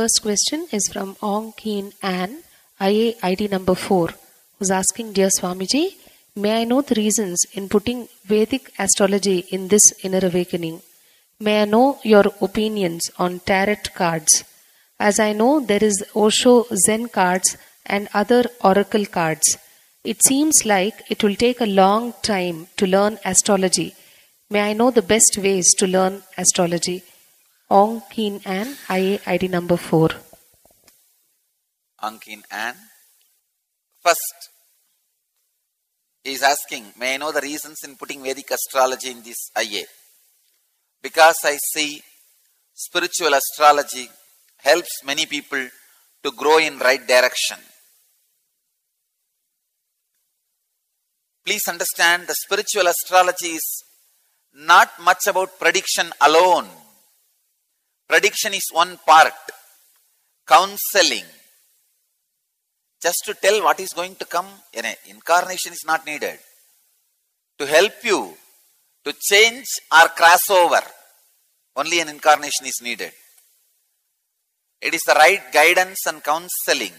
first question is from Ong Keen Ann, IA ID number 4, who's asking, Dear Swamiji, may I know the reasons in putting Vedic astrology in this inner awakening? May I know your opinions on tarot cards? As I know there is Osho Zen cards and other oracle cards. It seems like it will take a long time to learn astrology. May I know the best ways to learn astrology? Ong Keen Ann, IA ID number 4. Ong Keen Ann. First, he is asking, may I know the reasons in putting Vedic astrology in this IA? Because I see spiritual astrology helps many people to grow in right direction. Please understand, the spiritual astrology is not much about prediction alone. Prediction is one part. Counseling, just to tell what is going to come, incarnation is not needed. To help you to change or cross over, only an incarnation is needed. It is the right guidance and counseling.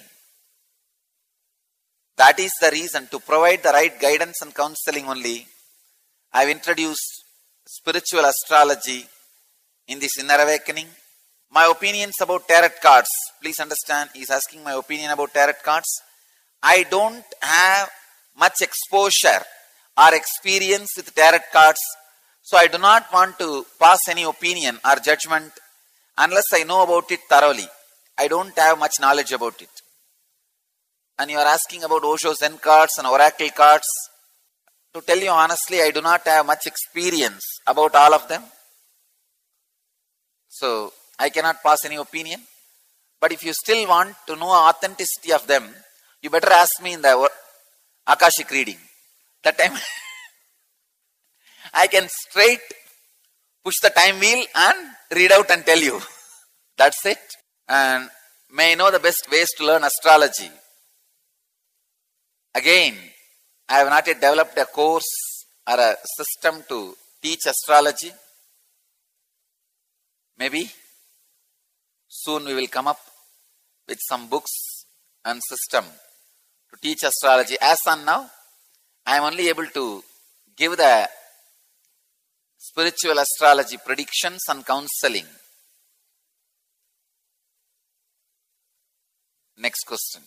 That is the reason, to provide the right guidance and counseling only, I have introduced spiritual astrology in this inner awakening. My opinions about tarot cards, please understand, he is asking my opinion about tarot cards. I don't have much exposure or experience with tarot cards, so I do not want to pass any opinion or judgment unless I know about it thoroughly. I don't have much knowledge about it. And you are asking about Osho Zen cards and oracle cards. To tell you honestly, I do not have much experience about all of them. So, I cannot pass any opinion. But if you still want to know authenticity of them, you better ask me in the Akashic reading. That time, I can straight push the time wheel and read out and tell you. That's it. And may I know the best ways to learn astrology? Again, I have not yet developed a course or a system to teach astrology. Maybe soon we will come up with some books and system to teach astrology. As on now, I am only able to give the spiritual astrology predictions and counseling. Next question.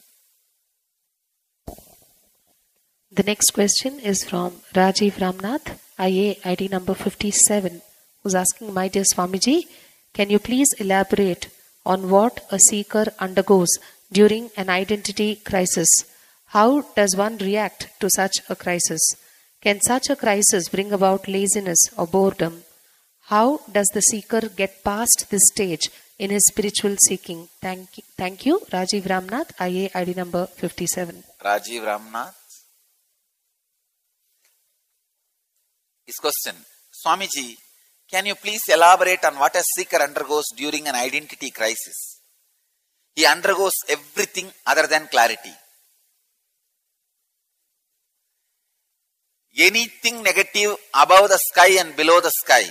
The next question is from Rajiv Ramnath, IA ID number 57, who's asking, My dear Swamiji, can you please elaborate on what a seeker undergoes during an identity crisis? How does one react to such a crisis? Can such a crisis bring about laziness or boredom? How does the seeker get past this stage in his spiritual seeking? Thank you. Rajiv Ramnath, IA ID number 57. Rajiv Ramnath. His question, Swamiji, can you please elaborate on what a seeker undergoes during an identity crisis? He undergoes everything other than clarity. Anything negative above the sky and below the sky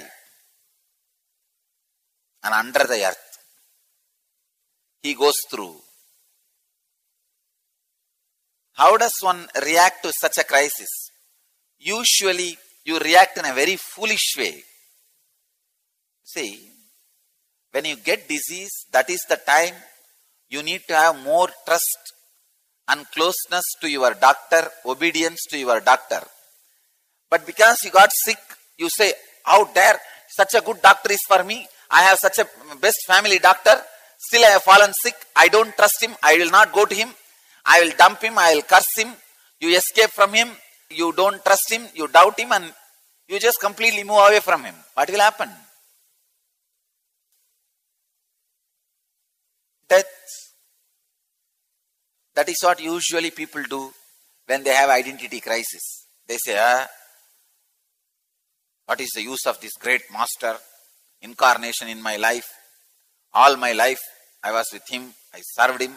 and under the earth, he goes through. How does one react to such a crisis? Usually, you react in a very foolish way. See, when you get disease, that is the time you need to have more trust and closeness to your doctor, obedience to your doctor. But because you got sick, you say, how dare, such a good doctor is for me. I have such a best family doctor. Still I have fallen sick. I don't trust him. I will not go to him. I will dump him. I will curse him. You escape from him. You don't trust him. You doubt him and you just completely move away from him. What will happen? Death. That is what usually people do when they have identity crisis. They say, what is the use of this great master incarnation in my life? All my life I was with him, I served him,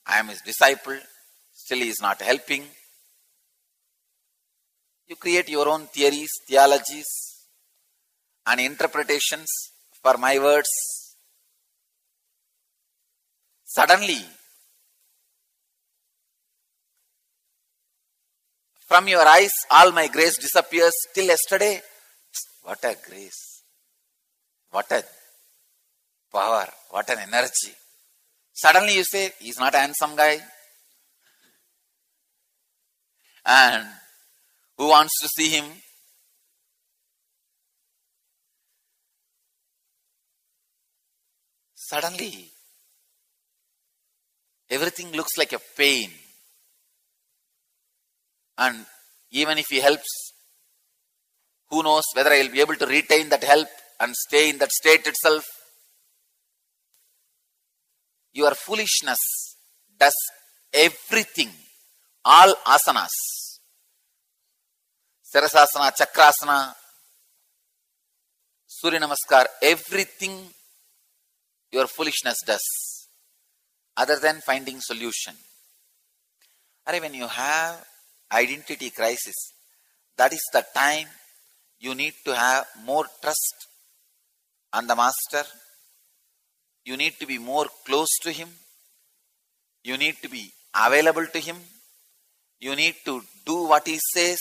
I am his disciple, still he is not helping. You create your own theories, theologies and interpretations for my words. Suddenly, from your eyes, all my grace disappears. Till yesterday, what a grace, what a power, what an energy. Suddenly you say, he's not a handsome guy. And who wants to see him? Suddenly, everything looks like a pain. And even if he helps, who knows whether I will be able to retain that help and stay in that state itself. Your foolishness does everything, all asanas, Sirasasana, Chakrasana, Surya Namaskar, everything your foolishness does, other than finding solution. When you have identity crisis, that is the time you need to have more trust on the Master. You need to be more close to him. You need to be available to him. You need to do what he says.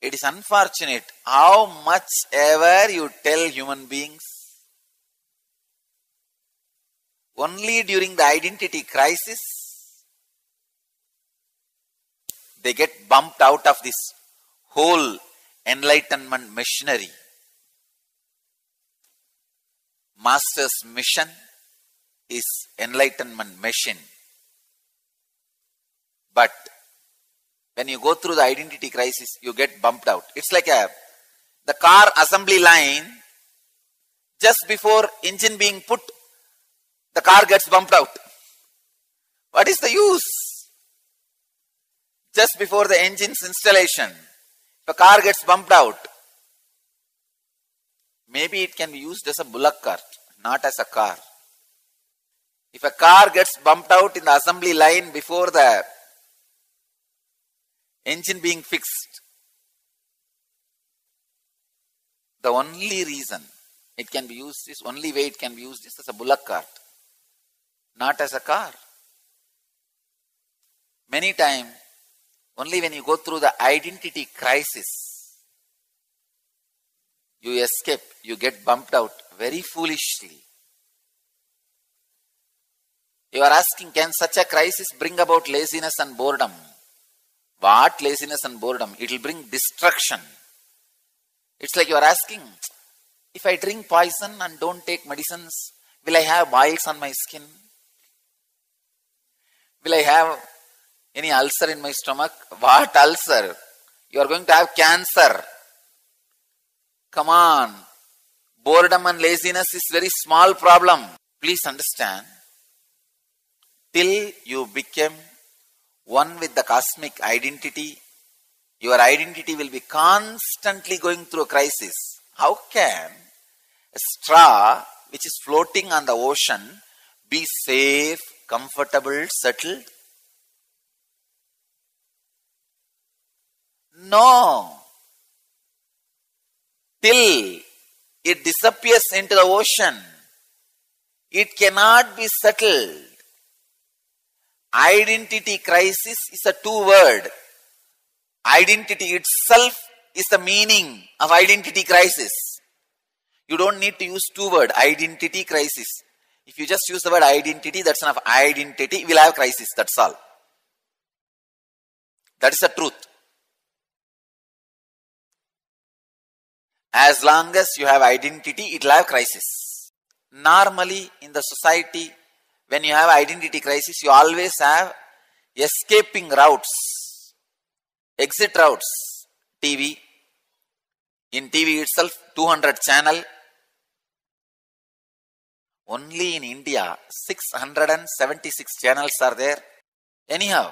It is unfortunate how much ever you tell human beings, only during the identity crisis, they get bumped out of this whole enlightenment machinery. Master's mission is enlightenment machine. But when you go through the identity crisis, you get bumped out. It's like the car assembly line, just before engine being put, the car gets bumped out. What is the use? Just before the engine's installation, the car gets bumped out. Maybe it can be used as a bullock cart, not as a car. If a car gets bumped out in the assembly line before the engine being fixed, the only reason it can be used is, only way it can be used is as a bullock cart, not as a car. Many times, only when you go through the identity crisis, you escape, you get bumped out very foolishly. You are asking, can such a crisis bring about laziness and boredom? What laziness and boredom? It will bring destruction. It's like you are asking, if I drink poison and don't take medicines, will I have boils on my skin? Will I have any ulcer in my stomach? What ulcer? You are going to have cancer. Come on. Boredom and laziness is very small problem. Please understand. Till you become one with the cosmic identity, your identity will be constantly going through a crisis. How can a straw which is floating on the ocean be safe, comfortable, settled? No. Till it disappears into the ocean, it cannot be settled. Identity crisis is a two-word. Identity itself is the meaning of identity crisis. You don't need to use two-word, identity crisis. If you just use the word identity, that's enough. Identity will have crisis, that's all. That is the truth. As long as you have identity, it will have crisis. Normally, in the society, when you have identity crisis, you always have escaping routes, exit routes. TV. In TV itself, 200 channel. Only in India, 676 channels are there. Anyhow,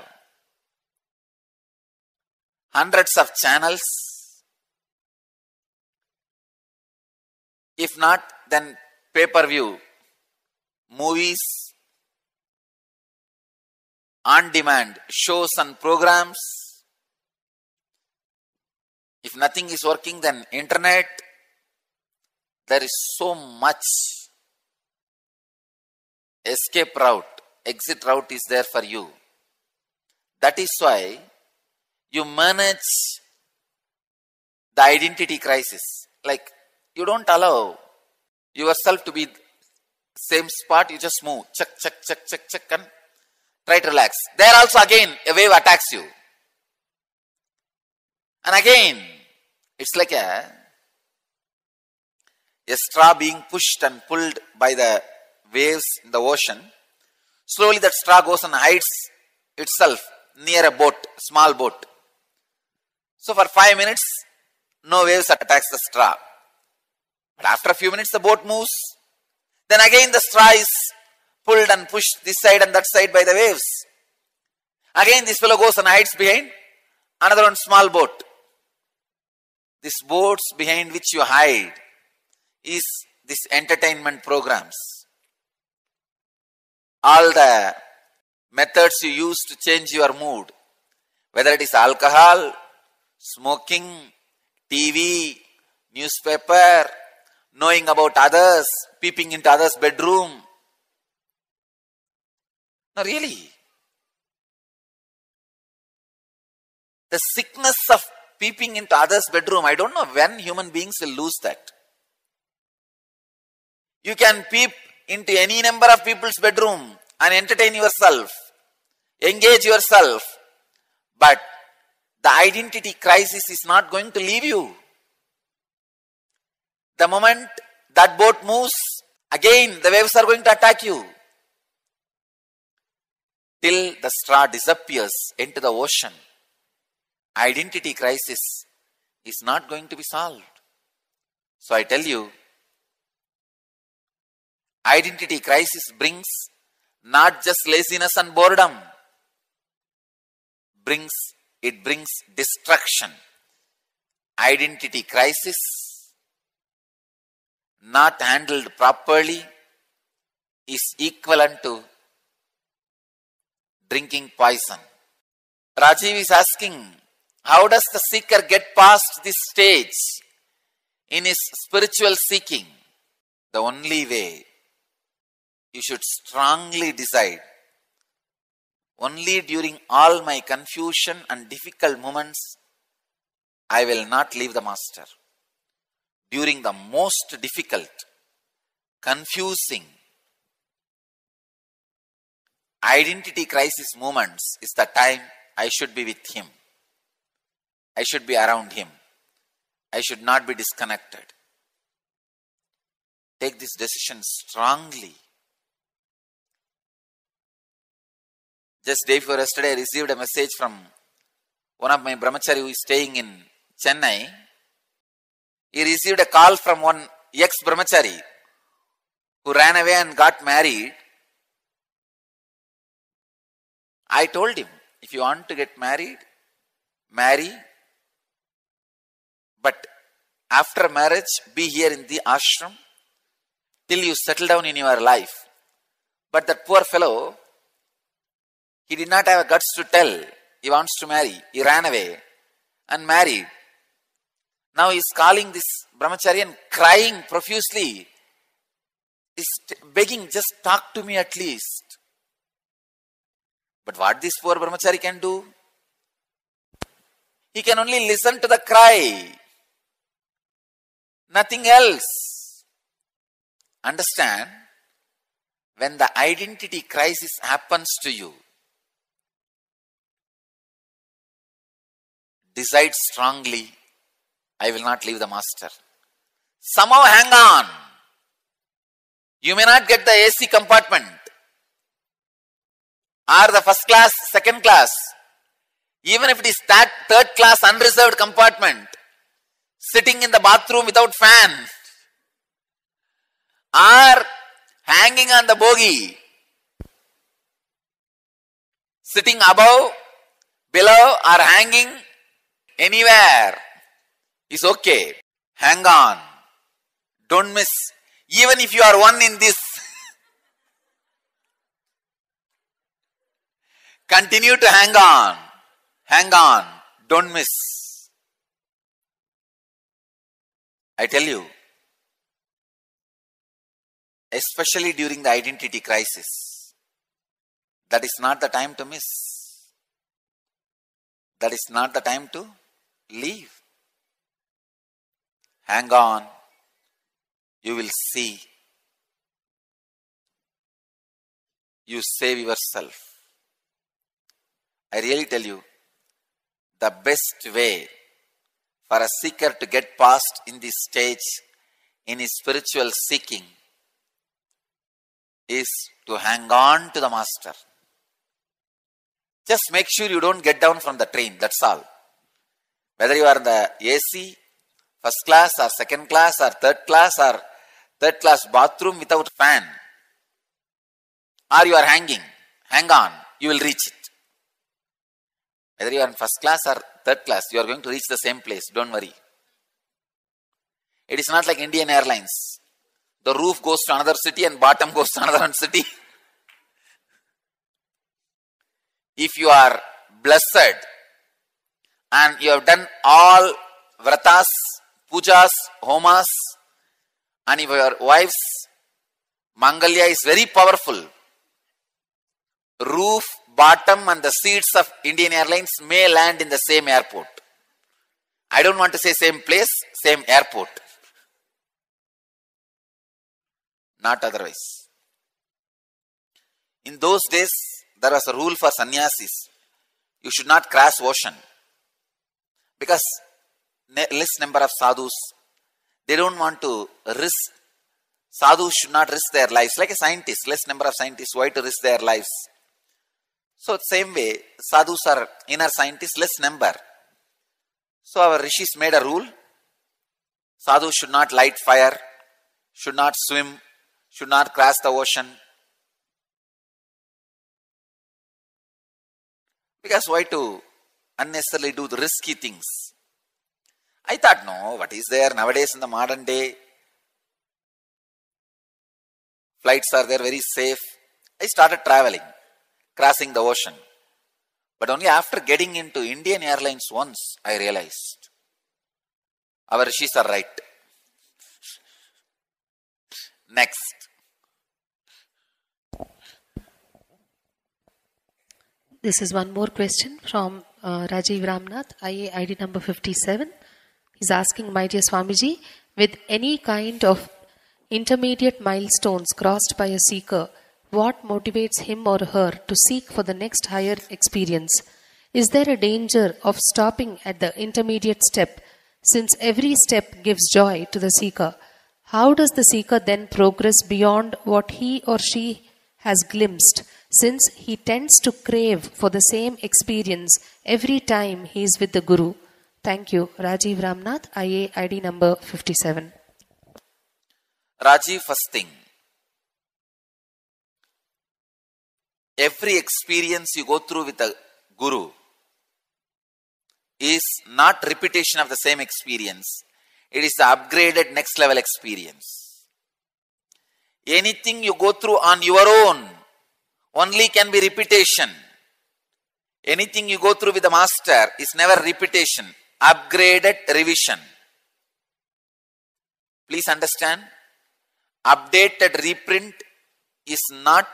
hundreds of channels. If not, then pay-per-view, movies, on-demand shows and programs. If nothing is working, then internet. There is so much escape route, exit route is there for you. That is why you manage the identity crisis. Like, you don't allow yourself to be same spot, you just move, check, and try to relax. There also again a wave attacks you. And again, it's like a straw being pushed and pulled by the waves in the ocean. Slowly that straw goes and hides itself near a boat, small boat. So for 5 minutes, no waves attacks the straw. But after a few minutes, the boat moves. Then again the straw is pulled and pushed this side and that side by the waves. Again this fellow goes and hides behind another one small boat. These boats behind which you hide is this entertainment programs. All the methods you use to change your mood, whether it is alcohol, smoking, TV, newspaper, knowing about others, peeping into others' bedroom. No, really. The sickness of peeping into others' bedroom, I don't know when human beings will lose that. You can peep into any number of people's bedroom and entertain yourself, engage yourself, but the identity crisis is not going to leave you. The moment that boat moves, again the waves are going to attack you. Till the straw disappears into the ocean, identity crisis is not going to be solved. So I tell you, identity crisis brings not just laziness and boredom, it brings destruction. Identity crisis not handled properly is equivalent to drinking poison. Rajiv is asking, how does the seeker get past this stage in his spiritual seeking? The only way, you should strongly decide, only during all my confusion and difficult moments, I will not leave the master. During the most difficult, confusing, identity crisis moments is the time I should be with him. I should be around him. I should not be disconnected. Take this decision strongly. Just day before yesterday, I received a message from one of my brahmachari who is staying in Chennai. He received a call from one ex-brahmachari who ran away and got married. I told him, if you want to get married, marry. But after marriage, be here in the ashram till you settle down in your life. But that poor fellow, he did not have guts to tell he wants to marry. He ran away and married. Now he is calling this brahmachari and crying profusely. He is begging, just talk to me at least. But what this poor brahmachari can do? He can only listen to the cry. Nothing else. Understand? When the identity crisis happens to you, decide strongly, I will not leave the master. Somehow hang on. You may not get the AC compartment or the first class, second class. Even if it is that third class unreserved compartment, sitting in the bathroom without fan, or hanging on the bogie, sitting above, below, or hanging anywhere is okay. Hang on. Don't miss. Even if you are one in this, continue to hang on. Hang on. Don't miss. I tell you, especially during the identity crisis. That is not the time to miss. That is not the time to leave. Hang on. You will see. You save yourself. I really tell you, the best way for a seeker to get past in this stage in his spiritual seeking is to hang on to the Master. Just make sure you don't get down from the train, that's all. Whether you are in the AC, first class or second class or third class bathroom without fan, or you are hanging, hang on, you will reach it. Whether you are in first class or third class, you are going to reach the same place, don't worry. It is not like Indian Airlines. The roof goes to another city and bottom goes to another city. If you are blessed and you have done all vratas, pujas, homas, and if your wife's Mangalya is very powerful, roof, bottom and the seats of Indian Airlines may land in the same airport. I don't want to say same place, same airport. Not otherwise. In those days, there was a rule for sannyasis. You should not cross ocean. Because less number of sadhus, they don't want to risk. Sadhus should not risk their lives. Like a scientist, less number of scientists, why to risk their lives? So same way, sadhus are inner scientists, less number. So our rishis made a rule. Sadhus should not light fire, should not swim, should not cross the ocean. Because why to unnecessarily do the risky things? I thought, no, what is there nowadays in the modern day? Flights are there, very safe. I started traveling, crossing the ocean. But only after getting into Indian Airlines once, I realized our rishis are right. Next. This is one more question from Rajiv Ramnath, IA ID number 57. He's asking, my dear Swamiji, with any kind of intermediate milestones crossed by a seeker, what motivates him or her to seek for the next higher experience? Is there a danger of stopping at the intermediate step, since every step gives joy to the seeker? How does the seeker then progress beyond what he or she has glimpsed, since he tends to crave for the same experience every time he is with the Guru? Thank you. Rajiv Ramnath, IA ID number 57. Rajiv, first thing. Every experience you go through with the Guru is not repetition of the same experience. It is the upgraded next level experience. Anything you go through on your own only can be repetition. Anything you go through with the Master is never repetition, upgraded revision. Please understand, updated reprint is not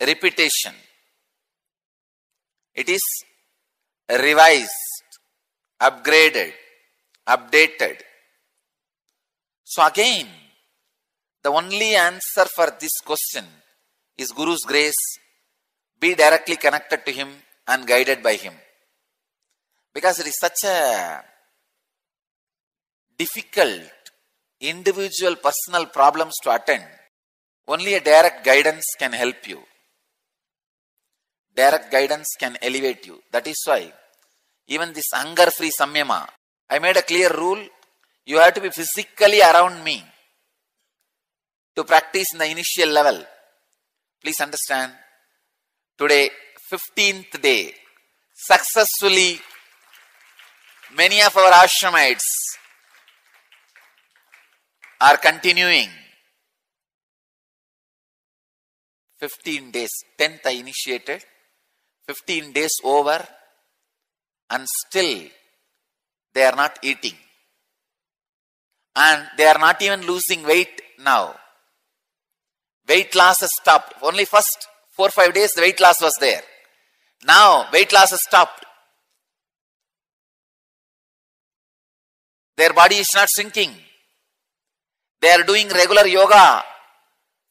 repetition. It is revised, upgraded, updated. So again, the only answer for this question is Guru's grace. Be directly connected to Him and guided by Him. Because it is such a difficult individual personal problems to attend. Only a direct guidance can help you. Direct guidance can elevate you. That is why even this hunger-free samyama, I made a clear rule. You have to be physically around me to practice in the initial level. Please understand, today, 15th day, successfully, many of our ashramites are continuing. 15 days, 10th I initiated, 15 days over, and still they are not eating. And they are not even losing weight now. Weight loss has stopped. Only first 4 or 5 days the weight loss was there. Now weight loss has stopped. Their body is not shrinking. They are doing regular yoga,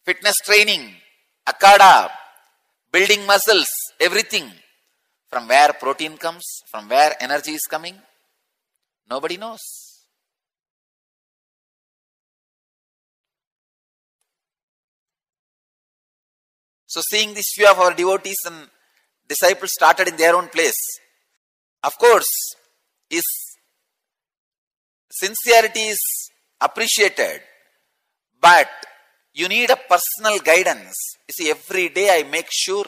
fitness training, akada, building muscles, everything. From where protein comes, from where energy is coming, nobody knows. So seeing this few of our devotees and disciples started in their own place, of course, is sincerity is appreciated, but you need a personal guidance. You see, every day I make sure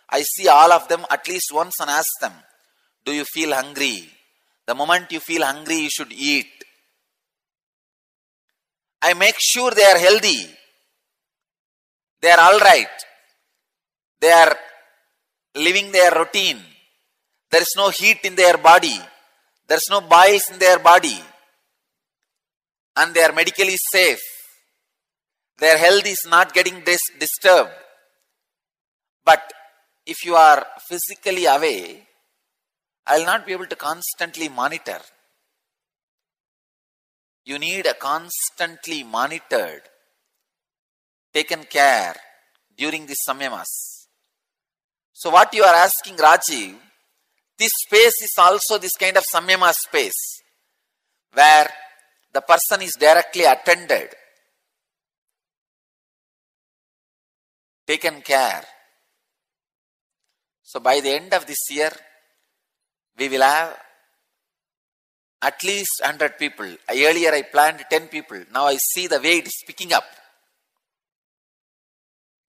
I see all of them at least once and ask them, do you feel hungry? The moment you feel hungry, you should eat. I make sure they are healthy. They are all right. They are living their routine. There is no heat in their body. There is no boils in their body. And they are medically safe. Their health is not getting disturbed. But if you are physically away, I will not be able to constantly monitor. You need a constantly monitored, taken care during the samyamas. So what you are asking, Rajiv, this space is also this kind of samyama space where the person is directly attended, taken care. So by the end of this year, we will have at least 100 people. Earlier I planned 10 people. Now I see the way it is picking up.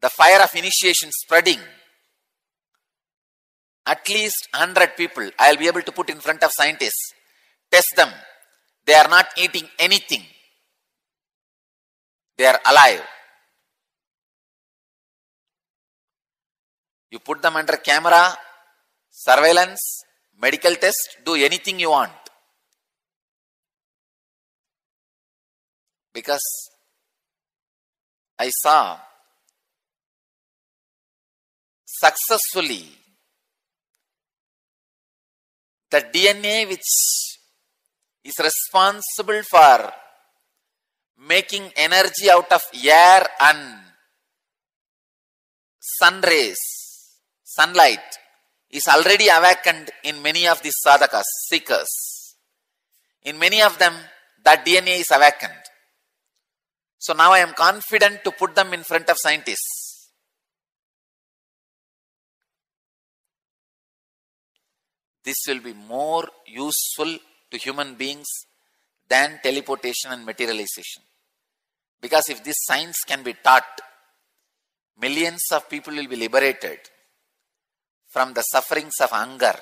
The fire of initiation spreading. At least 100 people I will be able to put in front of scientists. Test them. They are not eating anything. They are alive. You put them under camera, surveillance, medical test, do anything you want. Because I saw successfully the DNA which is responsible for making energy out of air and sun rays, sunlight, is already awakened in many of these sadhakas, seekers. In many of them, that DNA is awakened. So now I am confident to put them in front of scientists. This will be more useful to human beings than teleportation and materialization. Because if this science can be taught, millions of people will be liberated from the sufferings of hunger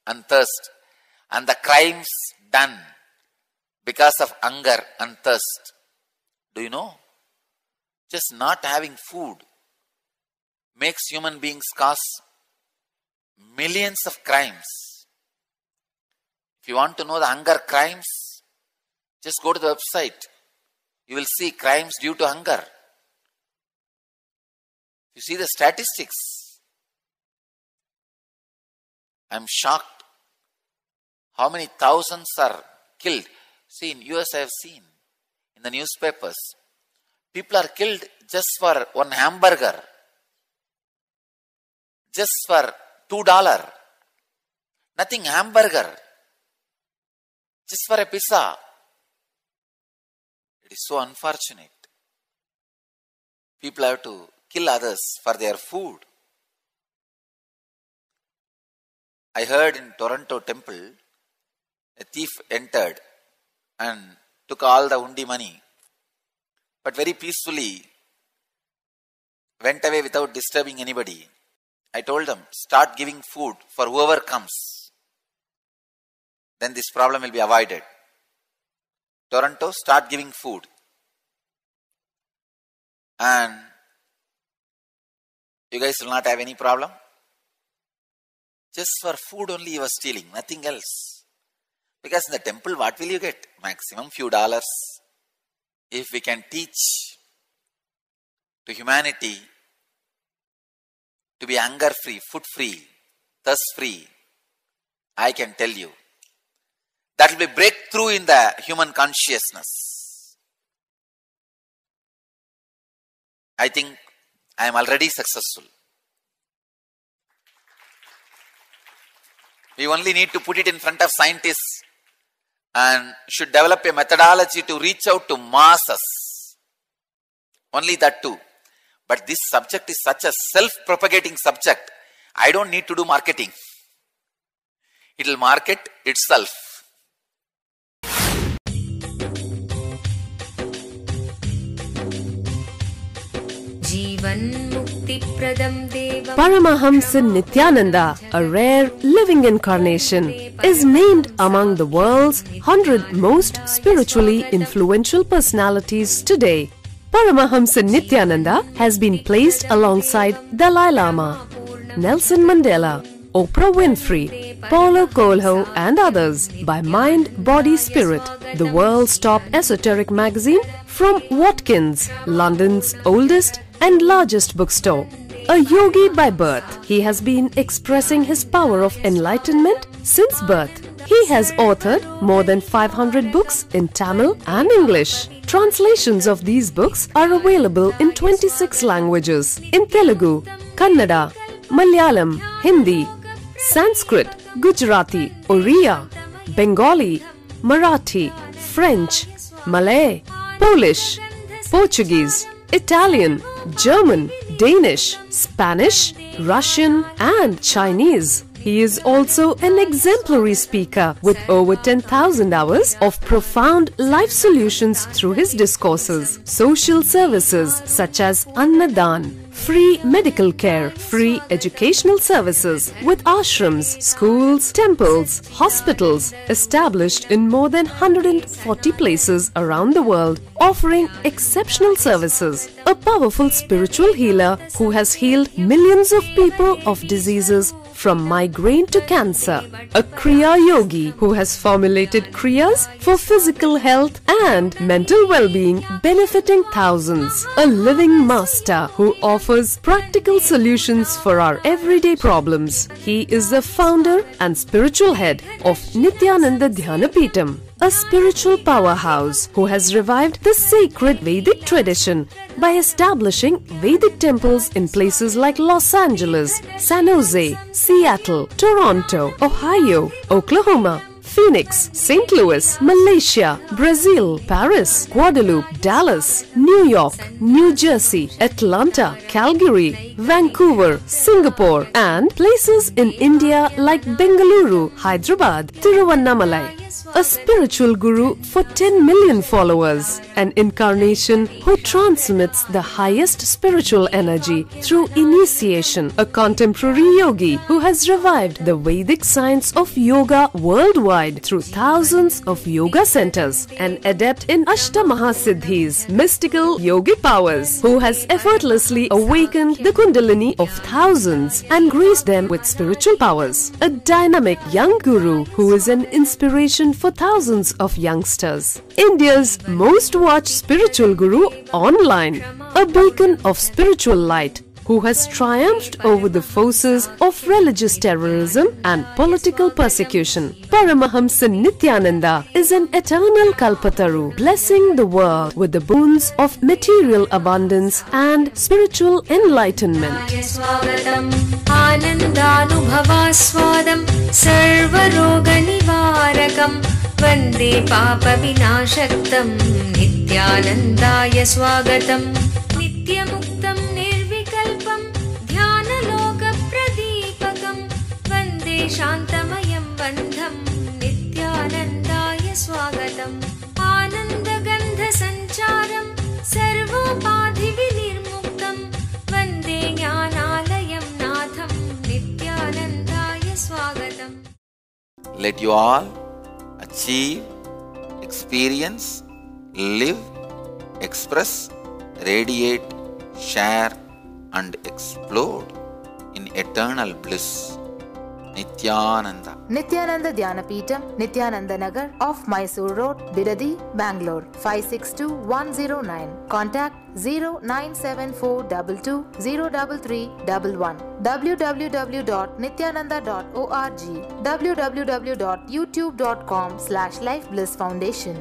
and thirst and the crimes done because of hunger and thirst. Do you know? Just not having food makes human beings cause millions of crimes. If you want to know the hunger crimes, just go to the website. You will see crimes due to hunger. You see the statistics. I am shocked how many thousands are killed. See, in US I have seen in the newspapers, people are killed just for one hamburger, just for $2. Nothing, hamburger, just for a pizza. It is so unfortunate. People have to kill others for their food. I heard in Toronto temple, a thief entered and took all the undi money, but very peacefully went away without disturbing anybody. I told them, start giving food for whoever comes. Then this problem will be avoided. Toronto, start giving food. And you guys will not have any problem. Just for food only you are stealing, nothing else. Because in the temple, what will you get? Maximum few dollars. If we can teach to humanity to be hunger-free, food-free, thirst-free, I can tell you, that will be breakthrough in the human consciousness. I think I am already successful. We only need to put it in front of scientists and should develop a methodology to reach out to masses. Only that too. But this subject is such a self-propagating subject. I don't need to do marketing. It will market itself. Paramahamsa Nityananda, a rare living incarnation, is named among the world's 100 most spiritually influential personalities today. Paramahamsa Nityananda has been placed alongside Dalai Lama, Nelson Mandela, Oprah Winfrey, Paulo Coelho and others by Mind, Body, Spirit, the world's top esoteric magazine from Watkins, London's oldest and largest bookstore. A yogi by birth, he has been expressing his power of enlightenment since birth. He has authored more than 500 books in Tamil and English. Translations of these books are available in 26 languages in Telugu, Kannada, Malayalam, Hindi, Sanskrit, Gujarati, Oriya, Bengali, Marathi, French, Malay, Polish, Portuguese, Italian, German, Danish, Spanish, Russian and Chinese. He is also an exemplary speaker with over 10,000 hours of profound life solutions through his discourses. Social services such as Annadan, free medical care, free educational services with ashrams, schools, temples, hospitals established in more than 140 places around the world, offering exceptional services. A powerful spiritual healer who has healed millions of people of diseases from migraine to cancer. A Kriya Yogi who has formulated Kriyas for physical health and mental well-being, benefiting thousands. A living master who offers practical solutions for our everyday problems. He is the founder and spiritual head of Nityananda Dhyanapitham, a spiritual powerhouse who has revived the sacred Vedic tradition by establishing Vedic temples in places like Los Angeles, San Jose, Seattle, Toronto, Ohio, Oklahoma, Phoenix, St. Louis, Malaysia, Brazil, Paris, Guadeloupe, Dallas, New York, New Jersey, Atlanta, Calgary, Vancouver, Singapore, and places in India like Bengaluru, Hyderabad, Tiruvannamalai. A spiritual guru for 10 million followers, an incarnation who transmits the highest spiritual energy through initiation, a contemporary yogi who has revived the Vedic science of yoga worldwide through thousands of yoga centers, an adept in Ashtamahasiddhis, mystical yogic powers, who has effortlessly awakened the Kundalini of thousands and graced them with spiritual powers, a dynamic young guru who is an inspiration for thousands of youngsters, India's most watched spiritual guru online, a beacon of spiritual light who has triumphed over the forces of religious terrorism and political persecution. Paramahamsa Nityananda is an eternal Kalpataru, blessing the world with the boons of material abundance and spiritual enlightenment. वन्दे पापविनाशक्तं नित्यानन्दाय स्वागतं नित्यमुक्तं निर्विकल्पं ध्यानलोकप्रदीपकं वन्दे शान्तमयं बन्धं नित्यानन्दाय स्वागतम् आनन्दगन्धसञ्चारं सर्वोपाधिविनिर्मुक्तं वन्दे ज्ञानालयं नाथं नित्यानन्दाय स्वागतम्. Let you all achieve, experience, live, express, radiate, share and explode in eternal bliss. Nityananda. Nityananda Dhyanapitham, Nityananda Nagar off Mysore Road, Bidadi, Bangalore 562109. Contact 09742203311. www.nityananda.org. www.youtube.com/Life Bliss Foundation.